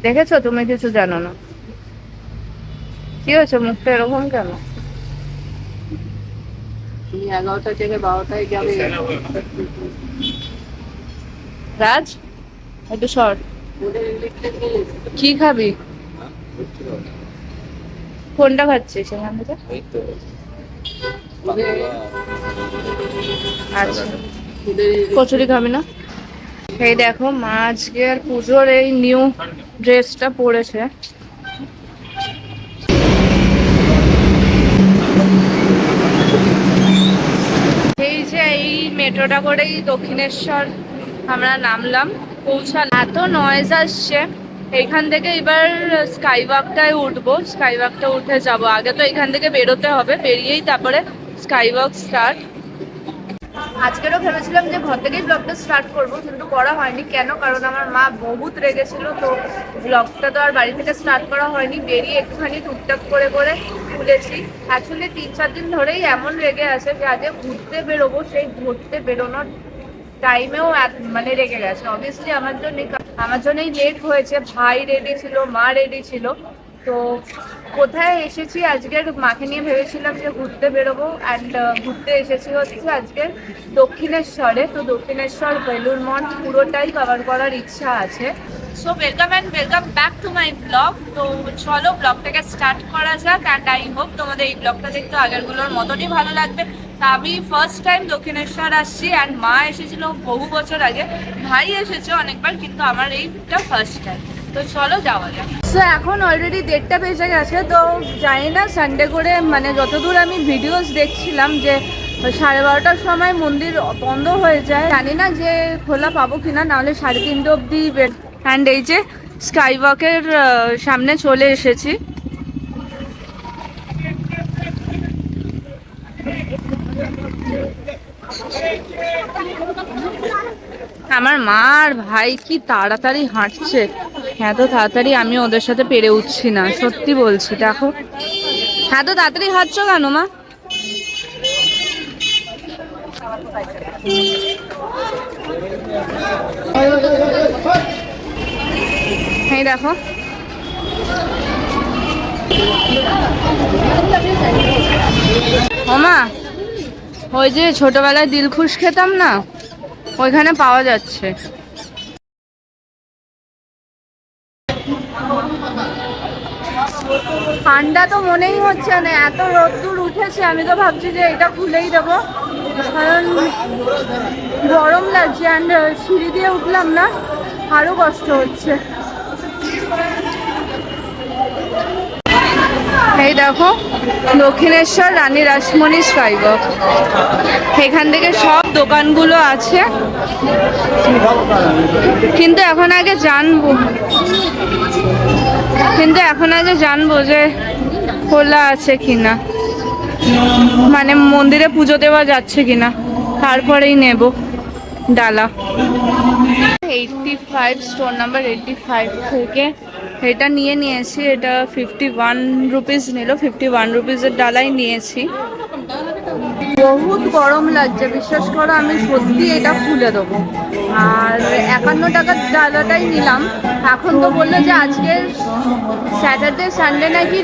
দেখেছো? তুমি কিছু জানো না? কি হয়েছে, মুখটা এরকম কেন? তুমি 11টা থেকে 12টায় যাবে। রাজ, একটু শর্ট। কি খাবি? কোনটা খাচ্ছিস সেখান থেকে? আচ্ছা, কচুরি খাবি না? এই দেখো, মা আজকে আর পুজোর এই নিউ ড্রেসটা পরেছে। এই যে এই মেট্রোটা করেই দক্ষিণেশ্বর আমরা নামলাম, পৌঁছালাম। এত নয়েজ আসছে এইখান থেকে। এবার স্কাই ওয়াকটায় উঠবো, স্কাই ওয়াকটা উঠে যাব। আগে তো এখান থেকে বেরোতে হবে, বেরিয়েই তারপরে স্কাই ওয়াক স্টার্ট। আজকেরও ভেবেছিলাম যে ঘর থেকেই ব্লগটা স্টার্ট করবো, কিন্তু করা হয়নি। কেন? কারণ আমার মা বহুত রেগেছিল, তো ব্লগটা তো আর বাড়ি থেকে স্টার্ট করা হয়নি। বেরিয়ে একটুখানি টুকটাক করে করে তুলেছি। অ্যাকচুয়ালি 3-4 দিন ধরেই এমন রেগে আছে যে আজকে ঘুরতে বেরোবো, সেই ঘুরতে বেরোনোর টাইমেও মানে রেগে গেছে। অবভিয়াসলি আমার জন্যই লেট হয়েছে। ভাই রেডি ছিল, মা রেডি ছিল। তো কোথায় এসেছি আজকের, মাকে নিয়ে ভেবেছিলাম যে ঘুরতে বেরোবো, অ্যান্ড ঘুরতে এসেছি হচ্ছে আজকে দক্ষিণেশ্বরে। তো দক্ষিণেশ্বর, বেলুড় মঠ পুরোটাই কভার করার ইচ্ছা আছে। So welcome and welcome back to my blog. তো চলো ব্লগটাকে স্টার্ট করা যাক, অ্যান্ড আই হোপ তোমাদের এই ব্লগটা দেখতে আগেরগুলোর মতনই ভালো লাগবে। তা আমি ফার্স্ট টাইম দক্ষিণেশ্বর আসছি, অ্যান্ড মা এসেছিল বহু বছর আগে, ভাই এসেছে অনেকবার, কিন্তু আমার এইটা ফার্স্ট টাইম। তো চলো যাওয়া যাক। সো এখন অলরেডি 1:30 বেজে গেছে। তো জানি না সানডে করে, মানে যতদূর আমি ভিডিওস দেখছিলাম যে 12:30টার সময় মন্দির বন্ধ হয়ে যায়। জানি না যে খোলা পাবো কিনা, নাহলে 3:30 অব্দি। অ্যান্ড এই যে স্কাই ওয়াকের সামনে চলে এসেছি। আমার মা আর ভাই কি তাড়াতাড়ি হাঁটছে, এত তাড়াতাড়ি আমি ওদের সাথে পেরে উঠছি না, সত্যি বলছি। দেখো এত তাড়াতাড়ি হাঁটছো কেন মা? এই দেখো, ওমা, ওই যে ছোটবেলায় দিলখুশ খেতাম না, ওইখানে পাওয়া যাচ্ছে। ঠান্ডা তো মনেই হচ্ছে না, এত রোদ্দুর উঠেছে। আমি তো ভাবছি যে এটা খুলেই দেবো, কারণ গরম লাগছে। অ্যান্ড সিঁড়ি দিয়ে উঠলাম না, আরো কষ্ট হচ্ছে। এই দেখো, দক্ষিণেশ্বর রানী রাসমণি স্কাই ওয়াক। এখান থেকে সব দোকানগুলো আছে, কিন্তু এখন আগে জানবো যে খোলা আছে কিনা, মানে মন্দিরে পুজো দেওয়া যাচ্ছে কিনা, তারপরেই নেব ডালা। 85, স্টোর নাম্বার 85 থেকে এটা নিয়েছি। এটা 51 রুপিস নিল, 51 রুপিসের ডালাই নিয়েছি। বহুত গরম লাগছে, বিশ্বাস করো। আমি সত্যি এটা খুলে দেবো। আর 51 টাকার ডালাটাই নিলাম। এখন তো বললো যে আজকে স্যাটারডে সানডে নাকি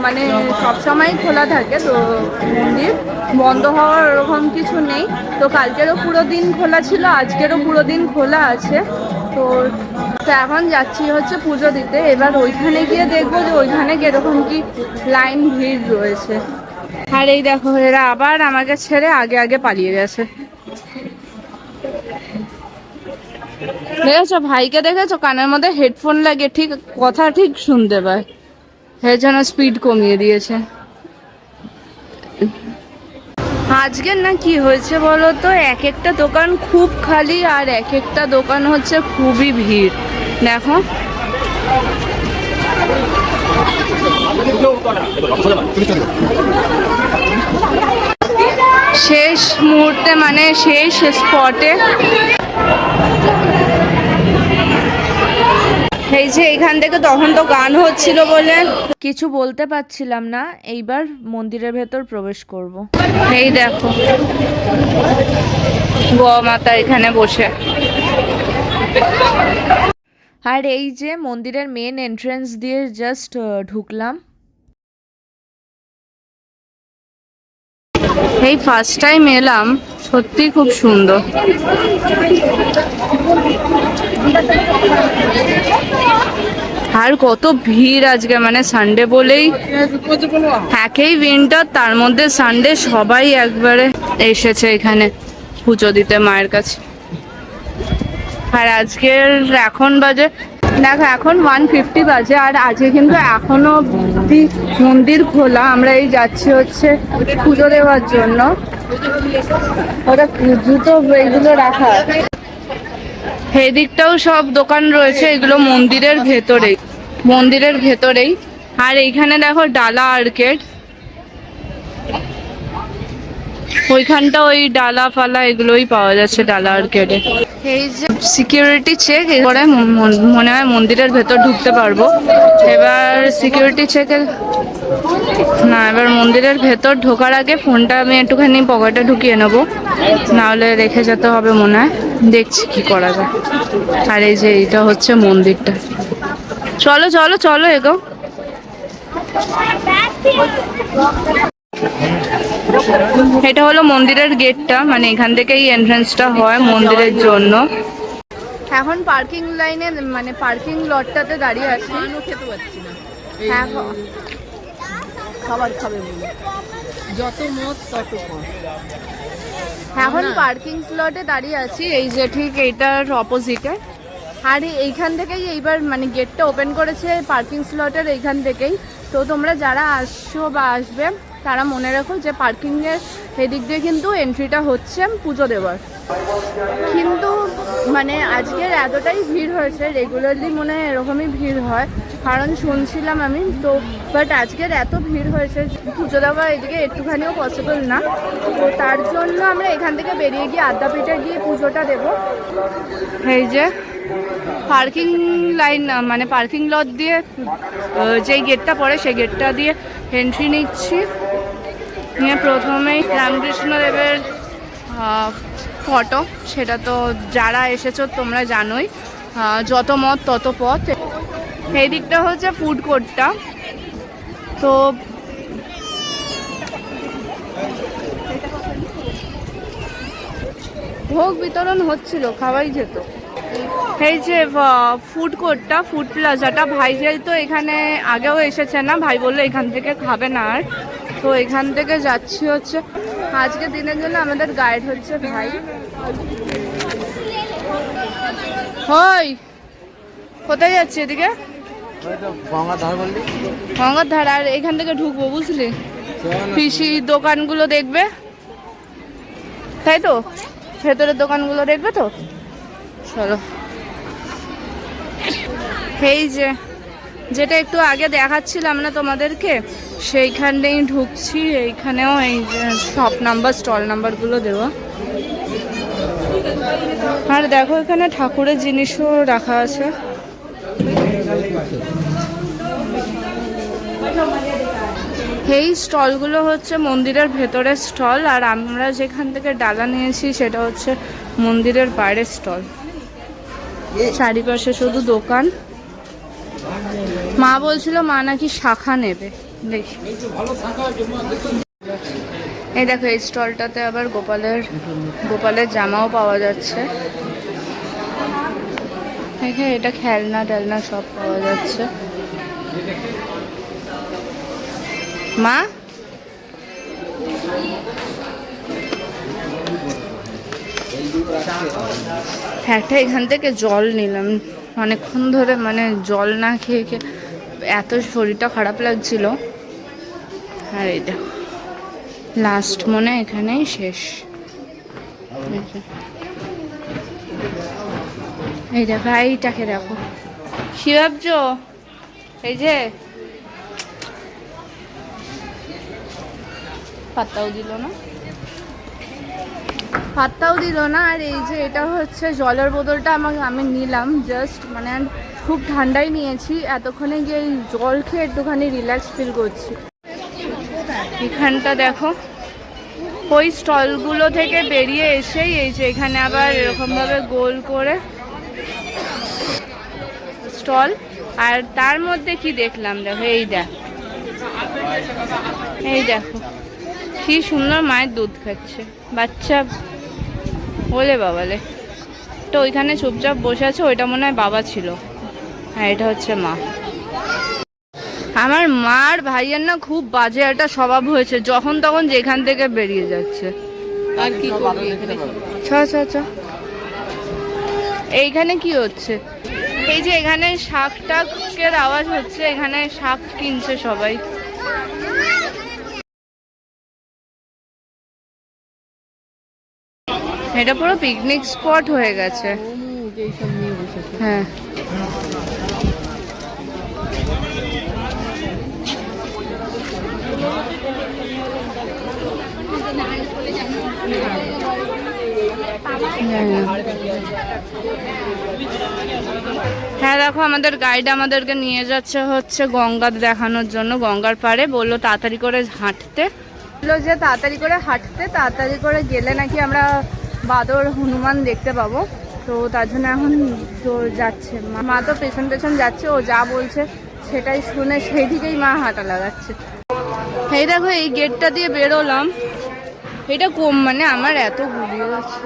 মানে সবসময় খোলা থাকে, তো মন্দির বন্ধ হওয়ার ওরকম কিছু নেই। তো কালকেরও পুরো দিন খোলা ছিল, আজকেরও পুরো দিন খোলা আছে। তো এখন যাচ্ছি হচ্ছে পুজো দিতে। এবার ওইখানে গিয়ে দেখবো যে ওইখানে কিরকম কি লাইন ভিড় রয়েছে। আর এই দেখো, এরা আবার আমাকে ছেড়ে আগে আগে পালিয়ে গেছে। দেখেছো ভাইকে? দেখেছো কানের মধ্যে হেডফোন লাগে, ঠিক কথা ঠিক শুনতে পায়, এর জন্য স্পিড কমিয়ে দিয়েছে। আজকের না কি হয়েছে বলো তো, এক একটা দোকান খুব খালি, আর এক একটা দোকান হচ্ছে খুবই ভিড়। দেখো, শেষ মুহূর্তে, মানে শেষ স্পটে। এই যে এখান থেকে তখন তো গান হচ্ছিল বলে কিছু বলতে পারছিলাম না। এইবার মন্দিরের ভেতর প্রবেশ করব। এই দেখো, গোয়া মাতা এখানে বসে। আর এই যে মন্দিরের মেন এন্ট্রেন্স দিয়ে জাস্ট ঢুকলাম। এই ফার্স্ট টাইম এলাম, সত্যি খুব সুন্দর। আর কত ভিড় আজকে, মানে সানডে বলেই, একেই উইন্টার তার মধ্যে সানডে, সবাই একবারে এসেছে এখানে পুজো দিতে মায়ের কাছে। আর আজকের এখন বাজে, দেখো এখন 1:50 বাজে, আর আজকে কিন্তু এখনো অব্দি মন্দির খোলা। আমরা এই যাচ্ছি হচ্ছে পুজো দেওয়ার জন্য। ওটা জুতো এইগুলো রাখা, এদিকটাও সব দোকান রয়েছে, এগুলো মন্দিরের ভেতরেই, মন্দিরের ভেতরেই। আর এইখানে দেখো ডালা আর্কেড, ওইখানটা ওই ডালা ফালা এগুলোই পাওয়া যাচ্ছে ডালা আর্কেডে। এই যে সিকিউরিটি চেক করে মনে হয় মন্দিরের ভেতর ঢুকতে পারবো। এবার সিকিউরিটি চেকে না, এবার মন্দিরের ভেতর ঢোকার আগে ফোনটা আমি একটুখানি পকেটে ঢুকিয়ে নেবো, নাহলে রেখে যেতে হবে মনে হয়। দেখছি কি করা যায়। আর এই যে এইটা হচ্ছে মন্দিরটা, চলো চলো চলো এগো। এটা হলো মন্দিরের গেটটা, মানে এখান থেকেই এন্ট্রান্সটা হয় মন্দিরের জন্য। এখন পার্কিং লাইনে, মানে পার্কিং লটটাতে দাঁড়িয়ে আছি। খেতে পাচ্ছি না, হ্যাঁ, খাবার খাবে বলে যত মত তত কম। এখন পার্কিং স্লটে দাঁড়িয়ে আছি, এই যে ঠিক এইটার অপোজিটে। আর এইখান থেকেই এইবার মানে গেটটা ওপেন করেছে পার্কিং স্লটের এইখান থেকেই। তো তোমরা যারা আসছো বা আসবে তারা মনে রাখো যে পার্কিংয়ের এদিক দিয়ে কিন্তু এন্ট্রিটা হচ্ছে পুজো দেওয়ার। কিন্তু মানে আজকের এতটাই ভিড় হয়েছে, রেগুলারলি মনে হয় এরকমই ভিড় হয়, কারণ শুনছিলাম আমি তো। বাট আজকের এত ভিড় হয়েছে, পুজো দেওয়া এদিকে একটুখানিও পসিবল না। তো তার জন্য আমরা এখান থেকে বেরিয়ে গিয়ে আদ্যাপীঠে গিয়ে পুজোটা দেবো। এই যে পার্কিং লাইন, মানে পার্কিং লট দিয়ে যেই গেটটা পড়ে সেই গেটটা দিয়ে এন্ট্রি নিচ্ছি। নিয়ে প্রথমেই রামকৃষ্ণদেবের ফটো, সেটা তো যারা এসেছো তোমরা জানোই, যত মত তত পথ। এই দিকটা হচ্ছে ফুড কোর্টটা। তো ভোগ বিতরণ হচ্ছিল, খাওয়াই যেত। এই যে ফুড কোর্টটা, ফুড প্লাজাটা, ভাই যেহেতু এখানে আগেও এসেছে না, ভাই বললো এখান থেকে খাবে না আর। তো এখান থেকে যাচ্ছি হচ্ছে আজকে দিনের জন্য, আমাদের গাইড হচ্ছে ভাই। হই কোথায় যাচ্ছি? এদিকে গঙ্গার ধার। আর এখান থেকে ঢুকবো, বুঝলি, পিসি দোকানগুলো দেখবে, তাই তো ভেতরের দোকানগুলো দেখবে তো। চলো, এই যে যেটা একটু আগে দেখাচ্ছিলাম না তোমাদেরকে, সেইখানেই ঢুকছি। এইখানেও এই যে শপ নাম্বার, স্টল নাম্বারগুলো দেওয়া। আর দেখো এখানে ঠাকুরের জিনিসও রাখা আছে। এই স্টলগুলো হচ্ছে মন্দিরের ভেতরের স্টল, আর আমরা যেখান থেকে ডালা নিয়েছি সেটা হচ্ছে মন্দিরের বাইরের স্টল। চারিপাশে শুধু দোকান। মা বলছিল মা নাকি শাখা নেবে, দেখি। এই দেখো এই স্টলটাতে আবার গোপালের জামাও পাওয়া যাচ্ছে। এখানে এটা খেলনা টেলনা সব পাওয়া যাচ্ছে। মা একটা এখান থেকে জল নিলাম, অনেকক্ষণ ধরে মানে জল না খেয়ে খেয়ে এত শরীরটা খারাপ লাগছিল। আর এটা লাস্ট মনে এখানেই শেষ। এই দেখো, এইটাকে দেখো, কি ভাবছো? এই যে পাত্তাও দিল না, পাত্তাও দিল না। আর এই যে এটা হচ্ছে জলের বোতলটা আমি নিলাম জাস্ট, মানে খুব ঠান্ডাই নিয়েছি, এতক্ষণে গিয়ে জল খেয়ে একটুখানি রিল্যাক্স ফিল করছি। এখানটা দেখো, ওই স্টলগুলো থেকে বেরিয়ে এসেই এই যে এখানে আবার এরকমভাবে গোল করে স্টল। আর তার মধ্যে কি দেখলাম, দেখো এই দেখো কি সুন্দর মায়ের দুধ খাচ্ছে বাচ্চা, বলে বাবালে। তো ওইখানে চুপচাপ বসে আছে, ওইটা মনে হয় বাবা ছিল। হ্যাঁ, এটা হচ্ছে মা। আমার মার ভাইয়ের না খুব বাজে একটা স্বভাব হয়েছে, যখন তখন যেখান থেকে বেরিয়ে যাচ্ছে। আর কি করবি এখানে? এইখানে কি হচ্ছে? এই যে এখানে শাক টাকের আওয়াজ হচ্ছে, এখানে শাক কিনছে সবাই। এটা পুরো পিকনিক স্পট হয়ে গেছে। হ্যাঁ, হ্যাঁ দেখো আমাদের গাইড আমাদেরকে নিয়ে যাচ্ছে হচ্ছে গঙ্গা দেখানোর জন্য। গঙ্গার পাড়ে বললো তাড়াতাড়ি করে হাঁটতে, বললো যে তাড়াতাড়ি করে হাঁটতে, তাড়াতাড়ি করে গেলে নাকি আমরা বাদর হনুমান দেখতে পাবো। তো তার জন্য এখন তো যাচ্ছে মা, তো পেছন পেছন যাচ্ছে, ও যা বলছে সেটাই শুনে সেই দিকেই মা হাঁটা লাগাচ্ছে। এই দেখো এই গেটটা দিয়ে বেরোলাম, এটা কম মানে আমার এত ঘুরিয়ে যাচ্ছে।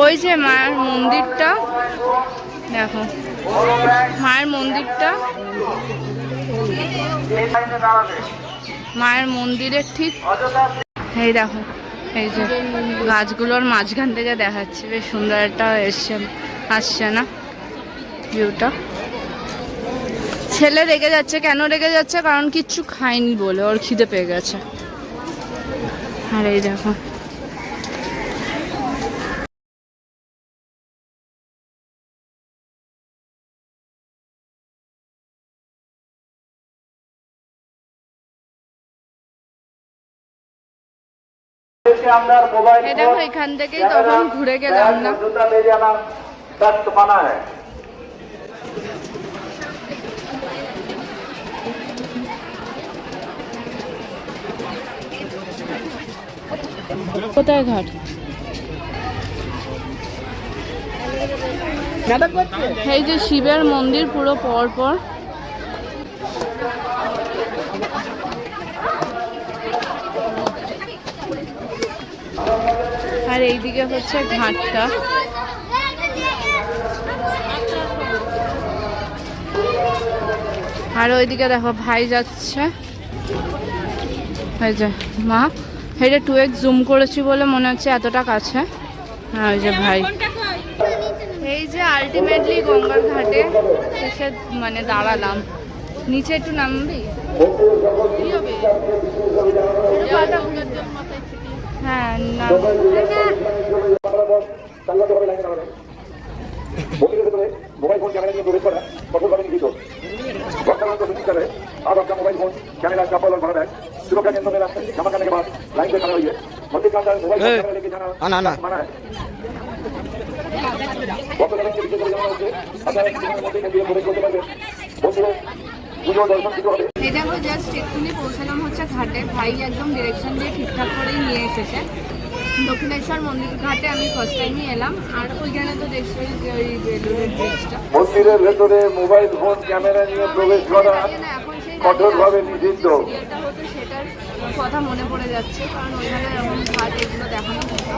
ওই যে মায়ের মন্দিরটা দেখো, মায়ের মন্দিরটা, মায়ের মন্দিরের ঠিক এই দেখো, এই যে গাছগুলোর মাঝখান থেকে দেখাচ্ছে, বেশ সুন্দর একটা আসছে না ভিউটা। ছেলে রেগে যাচ্ছে, কেন রেগে যাচ্ছে? কারণ কিচ্ছু খায়নি বলে, ওর খিদে পেয়ে গেছে। আর এই দেখো দেখো এখান থেকেই তখন ঘুরে গেলাম না। কোথায় ঘাট? এই যে শিবের মন্দির পুরো পর পর। আর এইদিকে হচ্ছে ঘাটটা। আর ওইদিকে দেখো ভাই যাচ্ছে, এই যে মা। এটা 2x জুম করেছি বলে মনে হচ্ছে এতটা কাছে। হ্যাঁ, ওই যে ভাই। এই যে আলটিমেটলি গঙ্গার ঘাটে এসে মানে দাঁড়ালাম। নিচে একটু নামবি? হ্যাঁ না, मोबाइल फोन कैमरा में प्रवेश करा कठोरভাবে নিষিদ্ধ। वर्तमान को सूचित करे अब आपका मोबाइल फोन कैमरा चप्पल और भरा बैग सुरक्षा केंद्र में जमा करने के बाद लाइन पे खड़ा होइए। मंदिर के अंदर मोबाइल फोन कैमरा लेके जाना मना है। वर्तमान के पीछे चले जाना होगा। আপনারা मंदिर के लिए प्रवेश करते পারবে। বন্ধুরা পুজো দর্শন শুরু হবে। এই দেখো জাস্ট এক্ষুনি পৌঁছালাম হচ্ছে ঘাটে। ভাই একদম ডিরেকশন দিয়ে ঠিকঠাক করেই নিয়ে এসেছে। দক্ষিণেশ্বর মন্দির ঘাটে আমি ফার্স্ট টাইমই এলাম। আর ওইখানে তো দেখছি যে ওই বেলুড়ের ব্রিজটা। মন্দিরের ভেতরে মোবাইল ফোন ক্যামেরা নিয়ে প্রবেশ করা কঠোরভাবে নিষিদ্ধ। যেটা হতো সেটার কথা মনে পড়ে যাচ্ছে, কারণ ওইখানে এরকম ঘাট এগুলো দেখানো হতো।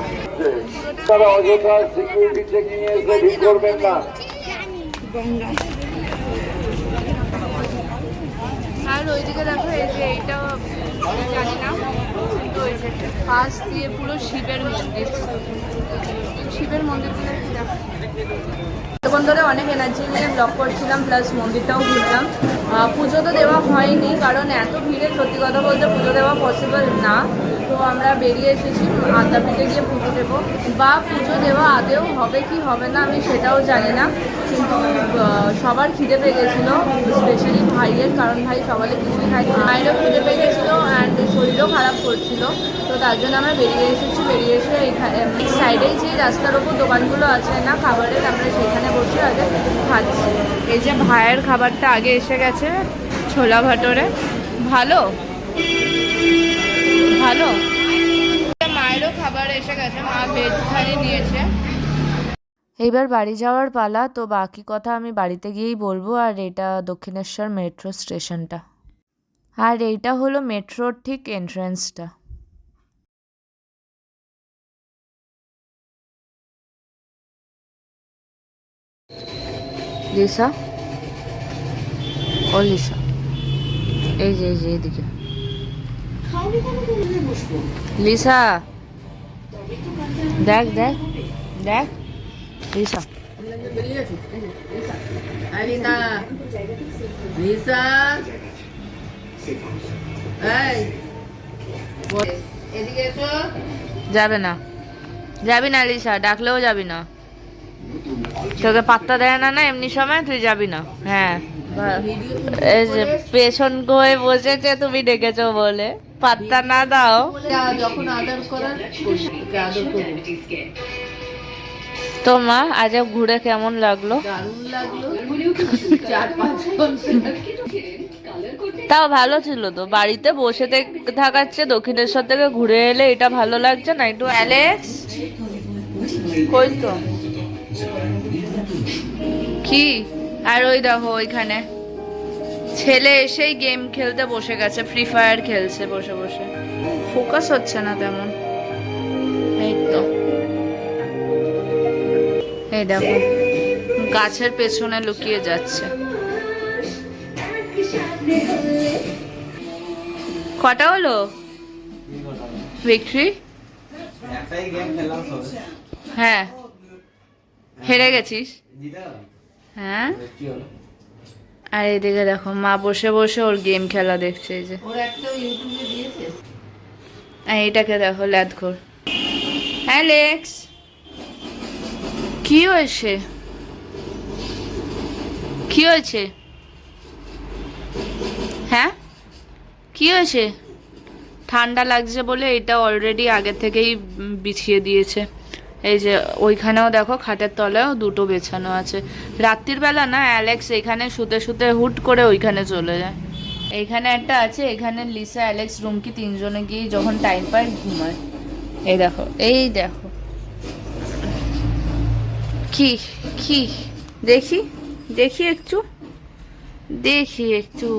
তারা অযথা সিকিউরিটি চেকিং এ এসে ভিড় করবেন না। গঙ্গা। আর ওইদিকে দেখো এই যে এইটা জানি না, কিন্তু ওই যে পাশ দিয়ে পুরো শিবের মন্দির। শিবের মন্দিরগুলো দেখো। তখন ধরে অনেক এনার্জি নিয়ে ব্লগ করছিলাম, প্লাস মন্দিরটাও ঘুরলাম। পুজো তো দেওয়া হয়নি, কারণ এত ভিড়ে সত্যি কথা বলতে পুজো দেওয়া পসিবল না। তো আমরা বেরিয়ে এসেছি আদ্যাপীঠে গিয়ে পুজো দেবো, বা পুজো দেওয়া আদেও হবে কি হবে না আমি সেটাও জানি না। কিন্তু সবার খিদে পেয়ে গেছিলো, স্পেশালি ভাইয়ের, কারণ ভাই সকালে কিছুই খাই। মায়েরও খিদে পেয়ে গেছিলো অ্যান্ড শরীরও খারাপ করছিল। তো তার জন্য আমরা বেরিয়ে এসেছি। বেরিয়ে এসে এইখানে সাইডেই যে রাস্তার ওপর দোকানগুলো আছে না খাবারের, আমরা সেখানে বসে আগে খাচ্ছি। এই যে ভাইয়ের খাবারটা আগে এসে গেছে, ছোলা ভাটোরে। ভালো ভালো। মায়েরও খাবার এসে গেছে, মা ভেজ থালি নিয়েছে। এইবার বাড়ি যাওয়ার পালা, তো বাকি কথা আমি বাড়িতে গিয়েই বলবো। আর এটা দক্ষিণেশ্বর মেট্রো স্টেশনটা, আর এইটা হলো মেট্রোর ঠিক এন্ট্রান্সটা। লিসা, ও লিসা, এই যে এইদিকে লিসা, দেখ দেখ দেখ লিসা। লিসা, লিসা, এই এদিকে এসো। যাবে না, যাবি না লিসা, ডাকলেও যাবি না, তোকে পাত্তা দেয় না, না এমনি সময় তুই যাবি না। হ্যাঁ, এই যে পেছন হয়ে বসেছে, তুমি ডেকেছো বলে পাত্তা না দাও। যখন আদর করার ওকে আদর করবো। তো মা আজ ঘুরে কেমন লাগলো? দারুণ লাগলো। 4-5 ঘন্টা। তাও ভালো ছিল তো, বাড়িতে বসে থাকার চেয়ে দক্ষিণেশ্বর থেকে ঘুরে এলে এটা ভালো লাগছে না একটু? অ্যালেক্স কই তো কি? আর ওই দেখো ওইখানে ছেলে এসেই গেম খেলতে বসে গেছে, ফ্রি ফায়ার খেলছে বসে বসে, ফোকাস হচ্ছে না তেমন। এই তো এই দেখো গাছের পেছনে লুকিয়ে যাচ্ছে। কটা হলো ভিক্টরি? হ্যাঁ, হেরে গেছিস। হ্যাঁ, আর এদিকে দেখো মা বসে বসে ওর গেম খেলা দেখছে। এই যে ওর একটা ইউটিউবে দিয়েছে। আর এটাকে দেখো ল্যাদখোর। অ্যালেক্স কি হয়েছে? কি হয়েছে? হ্যাঁ কি হয়েছে? ঠান্ডা লাগছে বলে এটা অলরেডি আগে থেকেই বিছিয়ে দিয়েছে। এই যে ওইখানেও দেখো খাটের তলায়ও দুটো বেছানো আছে। রাত্রির বেলা না অ্যালেক্স এখানে শুতে শুতে হুট করে ওইখানে চলে যায়। এইখানে একটা আছে, এখানে লিসা অ্যালেক্স রুমকি তিনজনে গিয়ে যখন টাইম পায় ঘুমায়। এই দেখো এই দেখো কি কি দেখি দেখি একটু দেখি একটু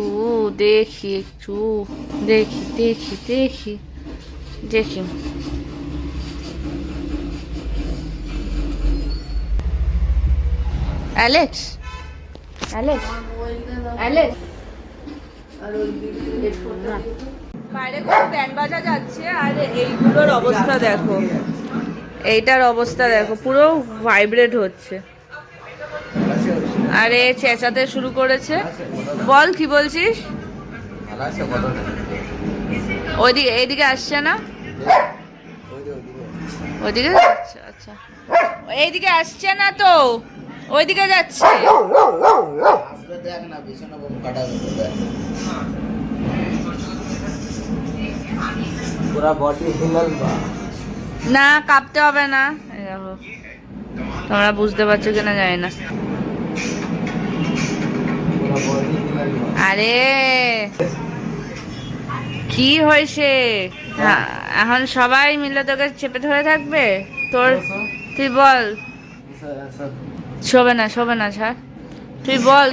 দেখি একটু দেখি দেখি দেখি দেখি। অ্যালেক্স অ্যালেক্স অ্যালেক্স বাইরে কোনো ব্যান্ড বাজা যাচ্ছে আর এইগুলোর অবস্থা দেখো, এইটার অবস্থা দেখো পুরো ভাইব্রেট হচ্ছে। আরে চেঁচাতে শুরু করেছে। বল কি বলছিস? ওইদিকে এইদিকে আসছে না? ওইদিকে যাচ্ছে? আচ্ছা এইদিকে আসছে না তো, ওইদিকে যাচ্ছে। না কাঁপতে হবে না, দেখো তোমরা বুঝতে পারছো কিনা জানি না। আরে কি হয়েছে? এখন সবাই মিলে তোকে চেপে ধরে থাকবে তোর? তুই বল। শোবে না শোবে না, ছাড়, তুই বল।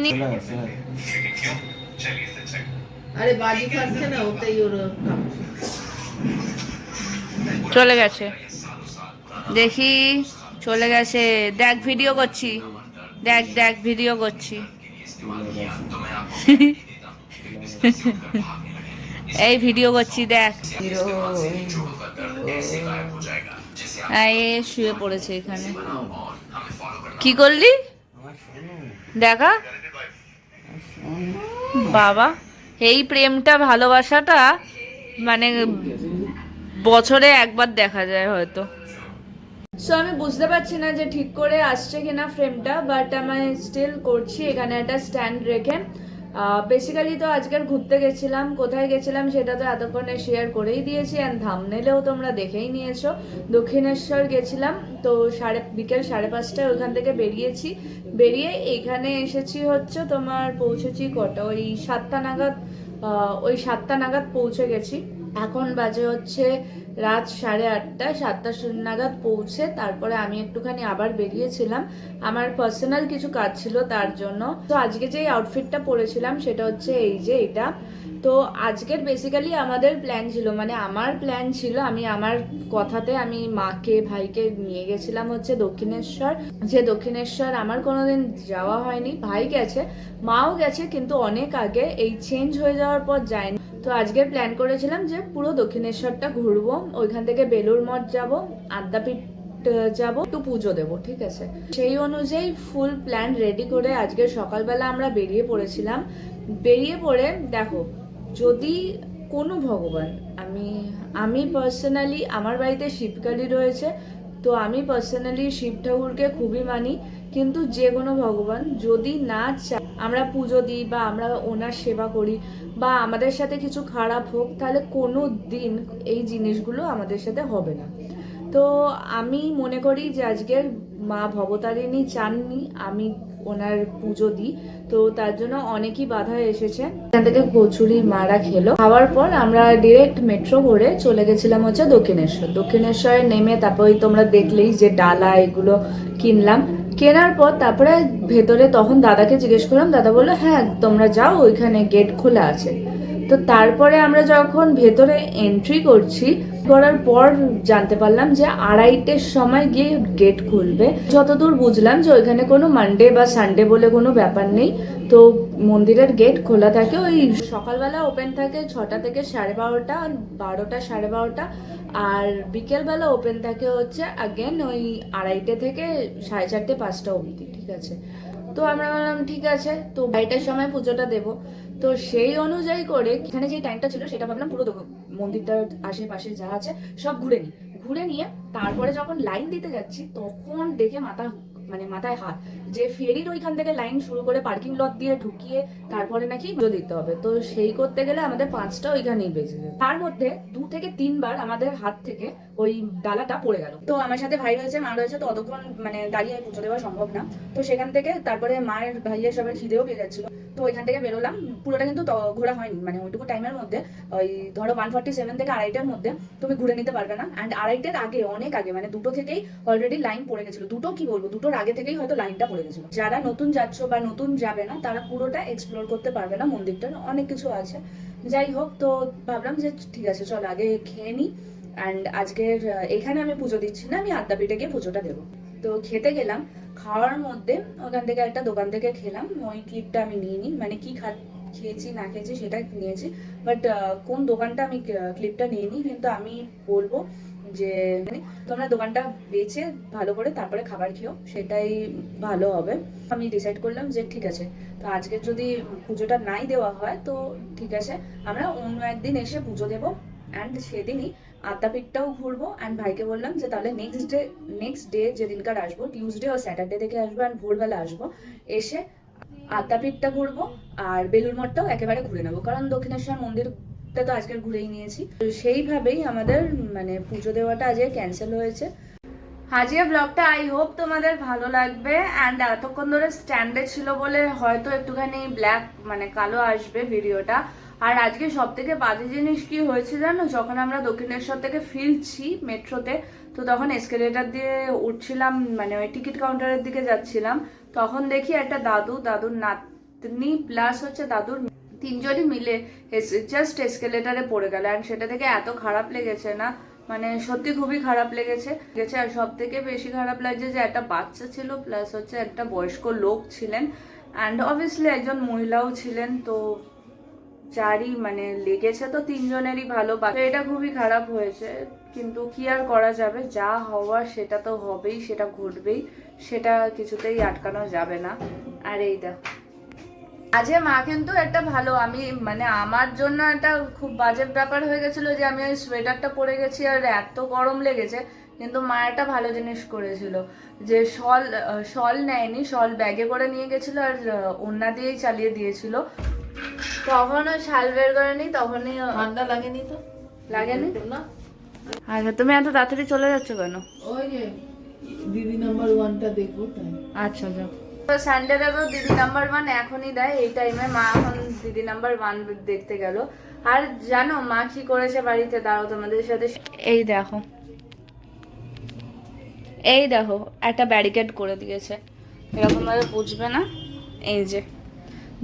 আরে বাজি খাচ্ছে না, ওতেই ওর চলে গেছে দেখি, চলে গেছে। দেখ ভিডিও করছি, দেখ দেখ ভিডিও করছি। এই ভিডিও করছি দেখ। শুয়ে পড়েছে এখানে। কি করলি দেখা? বাবা এই প্রেমটা ভালোবাসাটা মানে বছরে একবার দেখা যায় হয়তো। সো আমি বুঝতে পারছি না যে ঠিক করে আসছে কিনা ফ্রেমটা, বাট আমি স্টিল করছি এখানে একটা স্ট্যান্ড রেখে। বেসিক্যালি তো আজকের ঘুরতে গেছিলাম, কোথায় গেছিলাম সেটা তো এতক্ষণে শেয়ার করেই দিয়েছি, অ্যান্ড থাম্বনেলেও তোমরা দেখেই নিয়েছো। দক্ষিণেশ্বর গেছিলাম তো বিকেল 5:30টায় ওইখান থেকে বেরিয়েছি। বেরিয়ে এইখানে এসেছি হচ্ছে তোমার পৌঁছেছি কটা ওই 7টা নাগাদ, ওই 7টা নাগাদ পৌঁছে গেছি। এখন বাজে হচ্ছে রাত 8:30, 7টা নাগাদ পৌঁছে তারপরে আমি একটুখানি আবার বেরিয়েছিলাম আমার পার্সোনাল কিছু কাজ ছিল তার জন্য। তো আজকে যে আউটফিটটা পরেছিলাম সেটা হচ্ছে এই যে এটা। তো আজকের বেসিক্যালি আমাদের প্ল্যান ছিল, মানে আমার প্ল্যান ছিল, আমি আমার কথাতে আমি মাকে ভাইকে নিয়ে গেছিলাম হচ্ছে দক্ষিণেশ্বর। যে দক্ষিণেশ্বর আমার কোনোদিন যাওয়া হয়নি, ভাই গেছে, মাও গেছে, কিন্তু অনেক আগে, এই চেঞ্জ হয়ে যাওয়ার পর যায়নি। তো আজকের প্ল্যান করেছিলাম যে পুরো দক্ষিণেশ্বরটা ঘুরবো, ওইখান থেকে বেলুড় মঠ যাবো, আদ্যাপীঠ যাবো, একটু পুজো দেবো, ঠিক আছে। সেই অনুযায়ী ফুল প্ল্যান রেডি করে আজকে সকালবেলা আমরা বেরিয়ে পড়েছিলাম। বেরিয়ে পড়ে দেখো, যদি কোনো ভগবান, আমি পার্সোনালি আমার বাড়িতে শিবকালী রয়েছে, তো আমি পার্সোনালি শিব ঠাকুরকে খুবই মানি, কিন্তু যে কোনো ভগবান যদি না চায় আমরা পুজো দিই বা আমরা ওনার সেবা করি বা আমাদের সাথে কিছু খারাপ হোক, তাহলে কোনো দিন এই জিনিসগুলো আমাদের সাথে হবে না। তো আমি মনে করি যে আজকের মা ভবতারিণী চাননি আমি ওনার পুজো দিই, তো তার জন্য অনেকই বাধা এসেছে। এখান থেকে কচুরি মারা খেলো, খাওয়ার পর আমরা ডিরেক্ট মেট্রো করে চলে গেছিলাম হচ্ছে দক্ষিণেশ্বরে নেমে তারপর তোমরা দেখলেই যে ডালা এগুলো কিনলাম। কেনার পর তারপরে ভেতরে তখন দাদাকে জিজ্ঞেস করলাম, দাদা বললো হ্যাঁ তোমরা যাও, ওইখানে গেট খোলা আছে। তো তারপরে আমরা যখন ভেতরে এন্ট্রি করার পর জানতে পারলাম যে 2:30-এর সময় গিয়ে গেট খুলবে। যতদূর বুঝলাম যে ওইখানে কোনো মানডে বা সানডে বলে কোনো ব্যাপার নেই, তো মন্দিরের গেট খোলা থাকে, ওই সকালবেলা ওপেন থাকে 6টা থেকে 12:30, 12টা 12:30, আর বিকেলবেলা ওপেন থাকে হচ্ছে আগেন ওই 2:30 থেকে 4:30 5টা অবধি, ঠিক আছে। তো আমরা বললাম ঠিক আছে, তো 2:30টার সময় পুজোটা দেবো। তো সেই অনুযায়ী করে এখানে যে টাইমটা ছিল সেটা ভাবলাম পুরো মন্দিরটার আশেপাশে যা আছে সব ঘুরে নিয়ে তারপরে যখন লাইন দিতে যাচ্ছি তখন দেখে মাথায় হাত, যে ফেরির ওইখান থেকে লাইন শুরু করে পার্কিং লট দিয়ে ঢুকিয়ে তারপরে নাকি পুজো দিতে হবে। তো সেই করতে গেলে আমাদের 5টা ওইখানেই বেজে যায়। তার মধ্যে 2 থেকে 3 বার আমাদের হাত থেকে ওই ডালাটা পড়ে গেল। তো আমার সাথে ভাই রয়েছে, মা রয়েছে, তো অতক্ষণ দাঁড়িয়ে পুজো দেওয়া সম্ভব না। তো সেখান থেকে তারপরে মায়ের ভাইয়ের সবার খিদেও পেয়ে যাচ্ছিল, তো ওইখান থেকে বেরোলাম। পুরোটা কিন্তু ঘোরা হয়নি, ওইটুকু টাইমের মধ্যে ওই ধরো 1:47 থেকে 2:30টার মধ্যে তুমি ঘুরে নিতে পারবে না। অ্যান্ড 2:30টার আগে অনেক আগে 2টো থেকেই অলরেডি লাইন পড়ে গেছিল। 2টো কি বলবো, 2টোর আগে থেকেই হয়তো লাইনটা পড়ে গেছিল। যারা নতুন যাচ্ছ বা নতুন যাবে না তারা পুরোটা এক্সপ্লোর করতে পারবে না, মন্দিরটার অনেক কিছু আছে। যাই হোক, তো ভাবলাম যে ঠিক আছে চল আগে খেয়ে নিই। অ্যান্ড আজকের এখানে আমি পুজো দিচ্ছি না, আমি আদ্যাপীঠে গিয়ে পুজোটা দেবো। তো খেতে গেলাম, খাওয়ার মধ্যে ওখান থেকে একটা দোকান থেকে খেলাম, ওই ক্লিপটা আমি নিইনি, কি খেয়েছি না খেয়েছি সেটা নিয়েছি, বাট কোন দোকানটা আমি ক্লিপটা নিইনি। কিন্তু আমি বলবো যে তোমরা দোকানটা বেচে ভালো করে তারপরে খাবার খেও, সেটাই ভালো হবে। আমি ডিসাইড করলাম যে ঠিক আছে, তো আজকে যদি পুজোটা নাই দেওয়া হয় তো ঠিক আছে, আমরা অন্য একদিন এসে পুজো দেবো। অ্যান্ড সেদিনই আদ্যাপীঠটাও ঘুরবো। অ্যান্ড ভাইকে বললাম যে তাহলে নেক্সট ডে যেদিনকার আসবো, টিউসডে ও স্যাটারডে থেকে আসবো, অ্যান্ড ভোরবেলা আসবো, এসে আদ্যাপীঠটা ঘুরবো আর বেলুড় মঠটাও একেবারে ঘুরে নেবো, কারণ দক্ষিণেশ্বর মন্দিরটা তো আজকের ঘুরেই নিয়েছি। তো সেইভাবেই আমাদের পুজো দেওয়াটা আজকে ক্যান্সেল হয়েছে। আজকে ব্লগটা আই হোপ তোমাদের ভালো লাগবে। অ্যান্ড এতক্ষণ ধরে স্ট্যান্ডে ছিল বলে হয়তো একটুখানি ব্ল্যাক কালো আসবে ভিডিওটা। আর আজকে সব থেকে বাজে জিনিস কি হয়েছে জানো, যখন আমরা দক্ষিণেশ্বর থেকে ফিরছি মেট্রোতে, তো তখন এসকেলেটার দিয়ে উঠছিলাম, ওই টিকিট কাউন্টারের দিকে যাচ্ছিলাম, তখন দেখি একটা দাদুর নাতনি প্লাস হচ্ছে দাদুর 3জনই মিলে জাস্ট এসকেলেটারে পড়ে গেল। অ্যান্ড সেটা থেকে এত খারাপ লেগেছে না, সত্যি খুবই খারাপ লেগেছে। আর সব থেকে বেশি খারাপ লাগছে যে একটা বাচ্চা ছিল প্লাস হচ্ছে একটা বয়স্ক লোক ছিলেন, অ্যান্ড অবভিয়াসলি একজন মহিলাও ছিলেন। তো যারই লেগেছে তো 3জনেরই ভালো, এটা খুবই খারাপ হয়েছে। কিন্তু কি আর করা যাবে, যা হওয়ার সেটা তো হবেই, সেটা ঘটবেই, সেটা কিছুতেই আটকানো যাবে না। আর এই দেখো আজকে মা কিন্তু একটা ভালো, আমি আমার জন্য একটা খুব বাজে ব্যাপার হয়ে গেছিল যে আমি ওই সোয়েটারটা পরে গেছি আর এত গরম লেগেছে, কিন্তু মা একটা ভালো জিনিস করেছিল যে শল নেয়নি, শল ব্যাগে করে নিয়ে গেছিল আর ওড়না দিয়েই চালিয়ে দিয়েছিল। তখনও শাল বের করেনি, তখনই ঠান্ডা লাগেনি তো? লাগেনি না। আচ্ছা তুমি এত তাড়াতাড়ি চলে যাচ্ছ কেন? ওই যে দিদি নাম্বার 1টা দেখবো তাই। আচ্ছা যাও। তো সানডেতে তো দিদি নাম্বার 1 এখনই দেয় এই টাইমে, মা এখন দিদি নাম্বার 1 দেখতে গেল। আর জানো মা কি করেছে বাড়িতে, দাঁড়াও তোমাদের সাথে। এই দেখো একটা ব্যারিকেড করে দিয়েছে, এরকম ভাবে বুঝবে না, এই যে,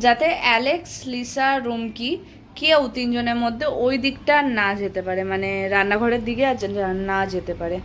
যাতে অ্যালেক্স, লিসা, রুমকি কেউ তিনজনের মধ্যে ওই দিকটা না যেতে পারে, মানে রান্নাঘরের দিকে আর না যেতে পারে।